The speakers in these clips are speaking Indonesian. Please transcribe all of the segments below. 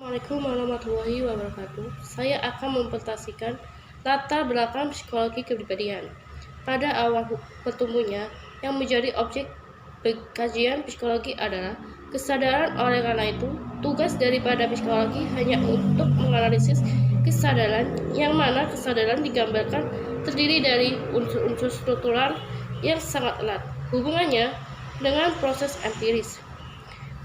Assalamualaikum warahmatullahi wabarakatuh. Saya akan mempresentasikan latar belakang psikologi kepribadian. Pada awal bertumbuhnya, yang menjadi objek kajian psikologi adalah kesadaran. Oleh karena itu, tugas daripada psikologi hanya untuk menganalisis kesadaran, yang mana kesadaran digambarkan terdiri dari unsur-unsur struktural yang sangat erat hubungannya dengan proses empiris.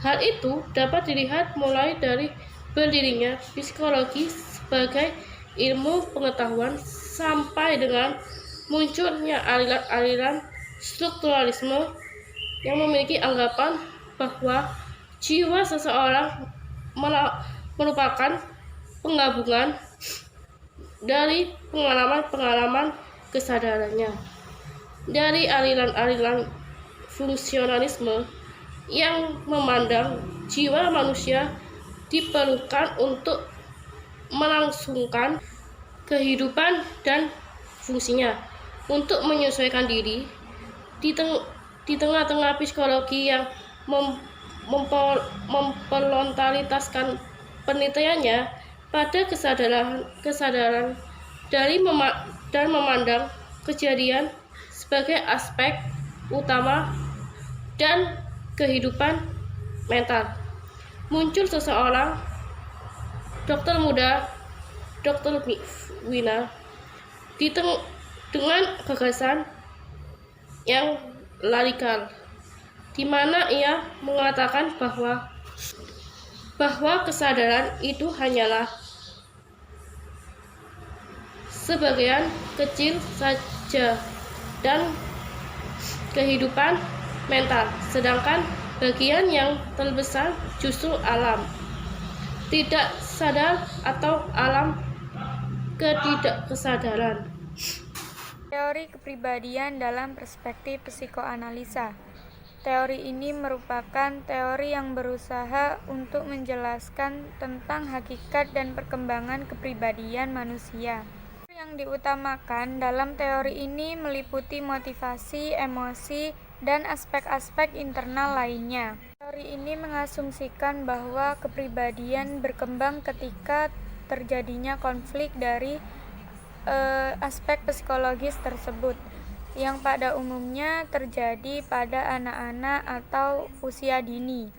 Hal itu dapat dilihat mulai dari berdirinya psikologi sebagai ilmu pengetahuan sampai dengan munculnya aliran-aliran strukturalisme yang memiliki anggapan bahwa jiwa seseorang merupakan penggabungan dari pengalaman-pengalaman kesadarannya. Dari aliran-aliran fungsionalisme yang memandang jiwa manusia diperlukan untuk melangsungkan kehidupan dan fungsinya untuk menyesuaikan diri. Di tengah-tengah psikologi yang memperlontalitaskan penelitiannya pada kesadaran dari dan memandang kejadian sebagai aspek utama dan kehidupan mental. Muncul seseorang dokter muda, Dr. Wina, dengan gagasan yang radikal, di mana ia mengatakan bahwa kesadaran itu hanyalah sebagian kecil saja dan kehidupan mental, sedangkan bagian yang terbesar justru alam tidak sadar atau alam ketidakkesadaran. Teori kepribadian dalam perspektif psikoanalisa. Teori ini merupakan teori yang berusaha untuk menjelaskan tentang hakikat dan perkembangan kepribadian manusia. Yang diutamakan dalam teori ini meliputi motivasi, emosi, dan aspek-aspek internal lainnya. Teori ini mengasumsikan bahwa kepribadian berkembang ketika terjadinya konflik dari aspek psikologis tersebut, yang pada umumnya terjadi pada anak-anak atau usia dini.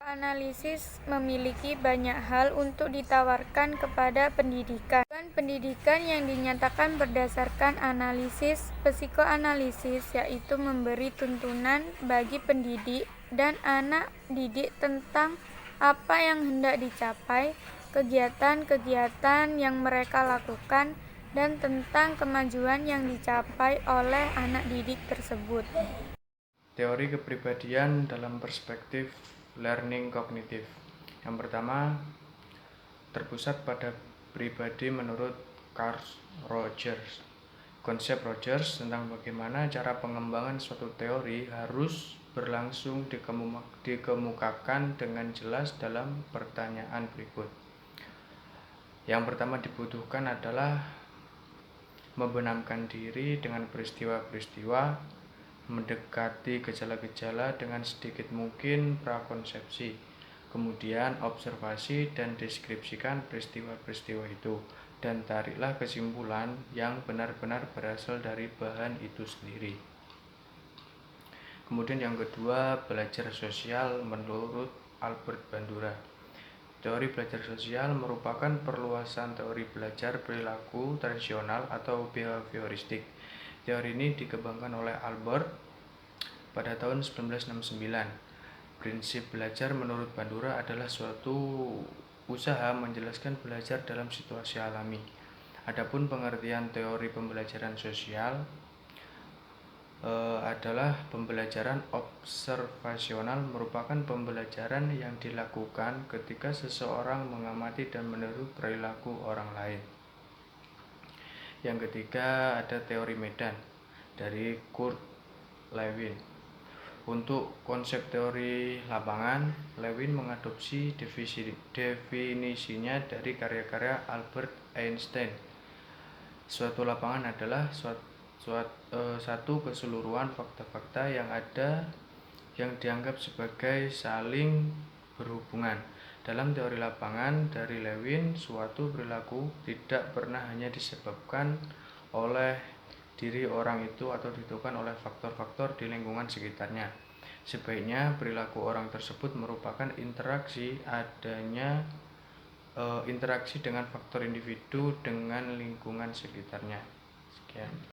Analisis memiliki banyak hal untuk ditawarkan kepada pendidikan. Pendidikan yang dinyatakan berdasarkan analisis psikoanalisis yaitu memberi tuntunan bagi pendidik dan anak didik tentang apa yang hendak dicapai, kegiatan-kegiatan yang mereka lakukan, dan tentang kemajuan yang dicapai oleh anak didik tersebut. Teori kepribadian dalam perspektif learning kognitif. Yang pertama, terpusat pada pribadi menurut Carl Rogers. Konsep Rogers tentang bagaimana cara pengembangan suatu teori harus berlangsung dikemukakan dengan jelas dalam pertanyaan berikut. Yang pertama dibutuhkan adalah membenamkan diri dengan peristiwa-peristiwa, mendekati gejala-gejala dengan sedikit mungkin prakonsepsi, kemudian observasi dan deskripsikan peristiwa-peristiwa itu, dan tariklah kesimpulan yang benar-benar berasal dari bahan itu sendiri. Kemudian yang kedua, belajar sosial menurut Albert Bandura. Teori belajar sosial merupakan perluasan teori belajar perilaku tradisional atau behavioristik. Teori ini dikembangkan oleh Albert pada tahun 1969. Prinsip belajar menurut Bandura adalah suatu usaha menjelaskan belajar dalam situasi alami. Adapun pengertian teori pembelajaran sosial adalah pembelajaran observasional, merupakan pembelajaran yang dilakukan ketika seseorang mengamati dan meniru perilaku orang lain. Yang ketiga ada teori medan dari Kurt Lewin. Untuk konsep teori lapangan, Lewin mengadopsi definisinya dari karya-karya Albert Einstein. Suatu lapangan adalah satu keseluruhan fakta-fakta yang ada yang dianggap sebagai saling berhubungan Dalam teori lapangan dari Lewin, suatu perilaku tidak pernah hanya disebabkan oleh diri orang itu atau ditentukan oleh faktor-faktor di lingkungan sekitarnya. Sebaiknya perilaku orang tersebut merupakan interaksi dengan faktor individu dengan lingkungan sekitarnya. Sekian.